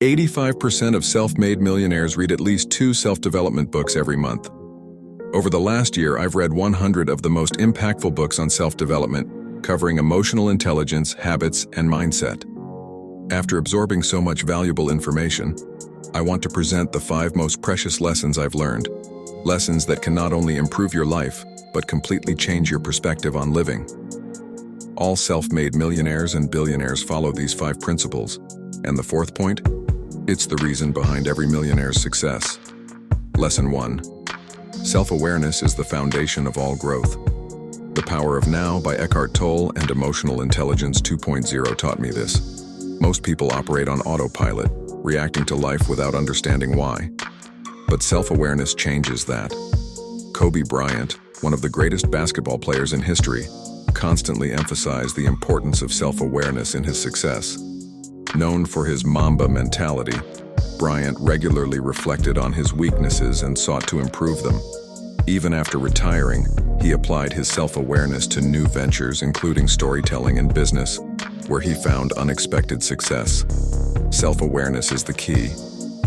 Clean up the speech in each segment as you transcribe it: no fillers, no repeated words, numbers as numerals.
85% of self-made millionaires read at least 2 self-development books every month. Over the last year, I've read 100 of the most impactful books on self-development, covering emotional intelligence, habits, and mindset. After absorbing so much valuable information, I want to present the 5 most precious lessons I've learned. Lessons that can not only improve your life, but completely change your perspective on living. All self-made millionaires and billionaires follow these 5 principles. And the 4th point? It's the reason behind every millionaire's success. Lesson 1. Self-awareness is the foundation of all growth. The Power of Now by Eckhart Tolle and Emotional Intelligence 2.0 taught me this. Most people operate on autopilot, reacting to life without understanding why. But self-awareness changes that. Kobe Bryant, one of the greatest basketball players in history, constantly emphasized the importance of self-awareness in his success. Known for his Mamba mentality, Bryant regularly reflected on his weaknesses and sought to improve them. Even after retiring, he applied his self-awareness to new ventures, including storytelling and business, where he found unexpected success. Self-awareness is the key.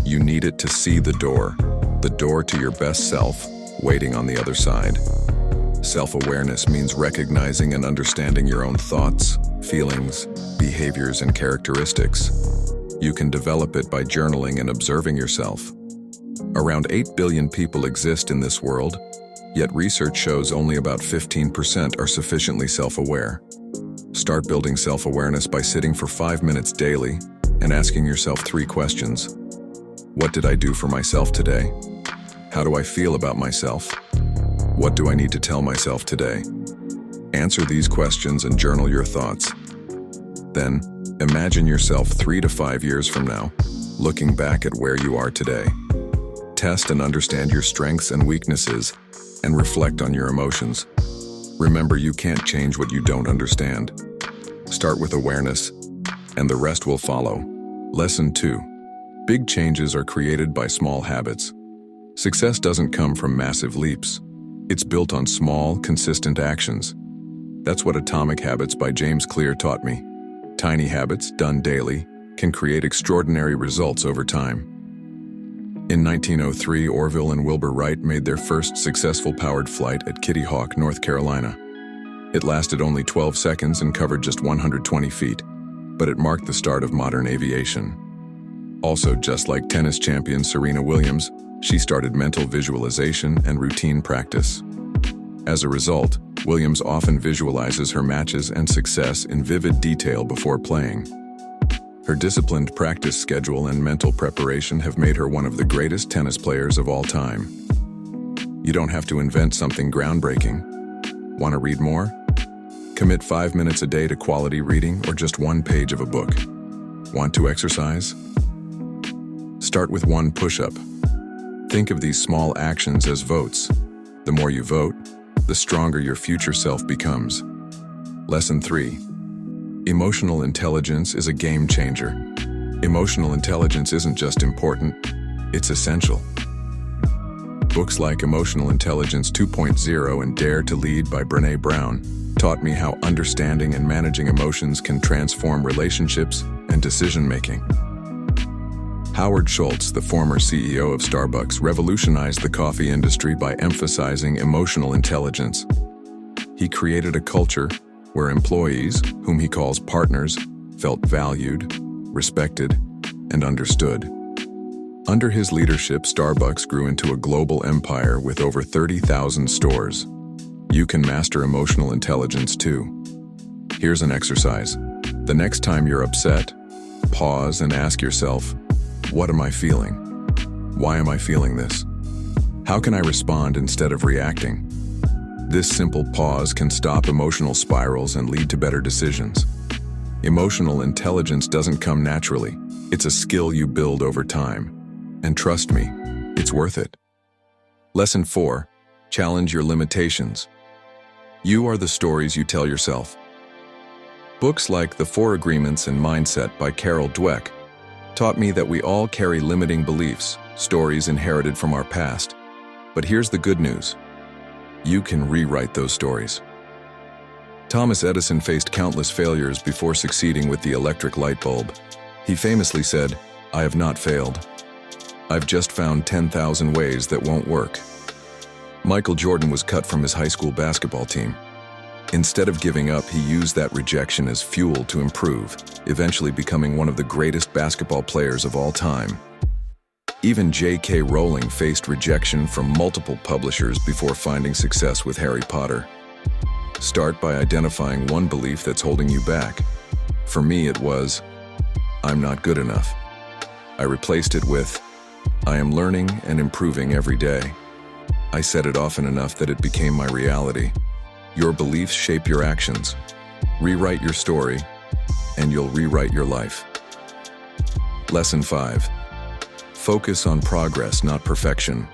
You need it to see the door to your best self, waiting on the other side. Self-awareness means recognizing and understanding your own thoughts, feelings, behaviors, and characteristics. You can develop it by journaling and observing yourself. Around 8 billion people exist in this world, yet research shows only about 15% are sufficiently self-aware. Start building self-awareness by sitting for 5 minutes daily and asking yourself 3 questions. What did I do for myself today? How do I feel about myself? What do I need to tell myself today? Answer these questions and journal your thoughts. Then, imagine yourself 3 to 5 years from now, looking back at where you are today. Test and understand your strengths and weaknesses, and reflect on your emotions. Remember, you can't change what you don't understand. Start with awareness, and the rest will follow. Lesson 2. Big changes are created by small habits. Success doesn't come from massive leaps. It's built on small, consistent actions. That's what Atomic Habits by James Clear taught me. Tiny habits, done daily, can create extraordinary results over time. In 1903, Orville and Wilbur Wright made their first successful powered flight at Kitty Hawk, North Carolina. It lasted only 12 seconds and covered just 120 feet, but it marked the start of modern aviation. Also, just like tennis champion Serena Williams, she started mental visualization and routine practice. As a result, Williams often visualizes her matches and success in vivid detail before playing. Her disciplined practice schedule and mental preparation have made her one of the greatest tennis players of all time. You don't have to invent something groundbreaking. Want to read more? Commit 5 minutes a day to quality reading or just 1 page of a book. Want to exercise? Start with 1 push-up. Think of these small actions as votes. The more you vote, the stronger your future self becomes. Lesson 3. Emotional intelligence is a game changer. Emotional intelligence isn't just important, it's essential. Books like Emotional Intelligence 2.0 and Dare to Lead by Brené Brown taught me how understanding and managing emotions can transform relationships and decision-making. Howard Schultz, the former CEO of Starbucks, revolutionized the coffee industry by emphasizing emotional intelligence. He created a culture where employees, whom he calls partners, felt valued, respected, and understood. Under his leadership, Starbucks grew into a global empire with over 30,000 stores. You can master emotional intelligence too. Here's an exercise. The next time you're upset, pause and ask yourself, what am I feeling? Why am I feeling this? How can I respond instead of reacting? This simple pause can stop emotional spirals and lead to better decisions. Emotional intelligence doesn't come naturally. It's a skill you build over time. And trust me, it's worth it. Lesson 4. Challenge your limitations. You are the stories you tell yourself. Books like The 4 Agreements and Mindset by Carol Dweck taught me that we all carry limiting beliefs, stories inherited from our past. But here's the good news. You can rewrite those stories. Thomas Edison faced countless failures before succeeding with the electric light bulb. He famously said, I have not failed. I've just found 10,000 ways that won't work. Micheal Jordan was cut from his high school basketball team. Instead of giving up, he used that rejection as fuel to improve, eventually becoming one of the greatest basketball players of all time. Even J.K. Rowling faced rejection from multiple publishers before finding success with Harry Potter. Start by identifying one belief that's holding you back. For me, it was, I'm not good enough. I replaced it with, I am learning and improving every day. I said it often enough that it became my reality. Your beliefs shape your actions. Rewrite your story, and you'll rewrite your life. Lesson 5. Focus on progress, not perfection.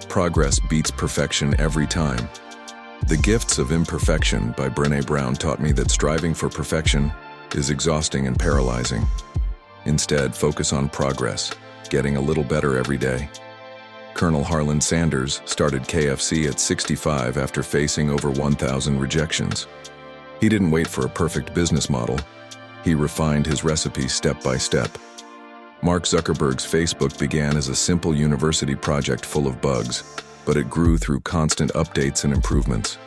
Progress beats perfection every time. The Gifts of Imperfection by Brené Brown taught me that striving for perfection is exhausting and paralyzing. Instead, focus on progress, getting a little better every day. Colonel Harlan Sanders started KFC at 65 after facing over 1,000 rejections. He didn't wait for a perfect business model. He refined his recipe step by step. Mark Zuckerberg's Facebook began as a simple university project full of bugs, but it grew through constant updates and improvements.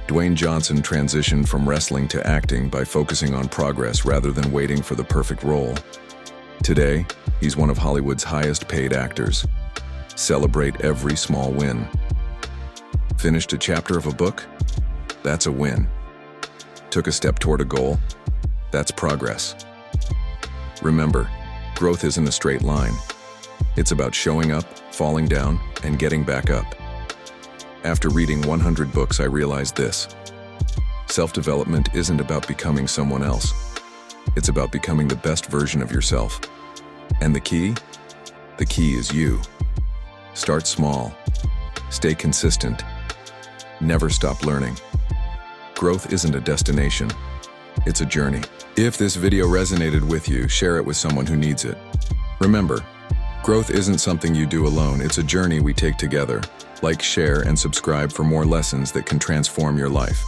Dwayne Johnson transitioned from wrestling to acting by focusing on progress rather than waiting for the perfect role. Today, he's one of Hollywood's highest-paid actors. Celebrate every small win. Finished a chapter of a book? That's a win. Took a step toward a goal? That's progress. Remember, growth isn't a straight line. It's about showing up, falling down, and getting back up. After reading 100 books, I realized this. Self-development isn't about becoming someone else. It's about becoming the best version of yourself. And the key? The key is you. Start small. Stay consistent. Never stop learning. Growth isn't a destination. It's a journey. If this video resonated with you, share it with someone who needs it. Remember, growth isn't something you do alone. It's a journey we take together. Like, share, and subscribe for more lessons that can transform your life.